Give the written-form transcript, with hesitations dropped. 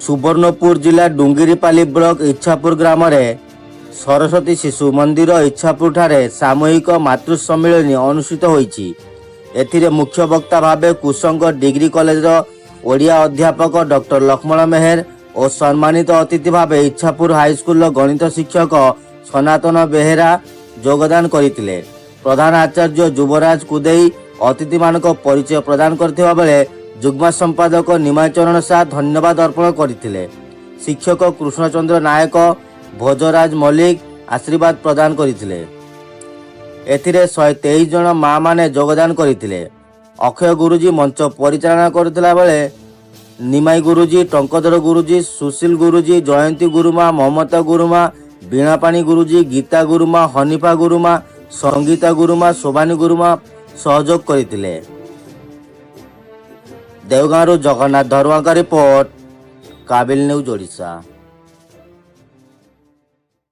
सुवर्णपुर जिला डुंगिरीपाली ब्लॉक इच्छापुर ग्राम सरस्वती शिशु मंदिर इच्छापुर ठारे सामूहिक मातृ सम्मेलन अनुष्ठित होईछि। एथिरे मुख्य वक्ता भावे कुसंग डिग्री कॉलेज ओडिया अध्यापक डॉक्टर लक्ष्मण मेहर और सम्मानित अतिथि भावे इच्छापुर हाईस्कूल गणित शिक्षक सनातन बेहेरा योगदान करथिले। प्रधान आचार्य युवराज कुदेई अतिथि मानक परिचय प्रदान करथिबा बेले जुग्म संपादक निमाचरण शाह धन्यवाद अर्पण करथिले। शिक्षक कृष्णचंद्र नायक भोजराज मल्लिक आशीर्वाद प्रदान करथिले। एथिरे 123 जन माँ माने योगदान करथिले। अक्षय गुरुजी मंच परिचालना करथिला बेले निमाई गुरुजी, टंकधर गुरुजी, सुशील गुरुजी, जयंती गुरुमा, ममता गुरुमा, बीणापाणी गुरुजी, गीता गुरुमा, हनीफा गुरुमा, संगीता गुरुमा, शोभानी गुरुमा सहयोग करथिले। देवगाँव जगन्नाथ धरुआ का रिपोर्ट, काबिल न्यूज ओडिशा।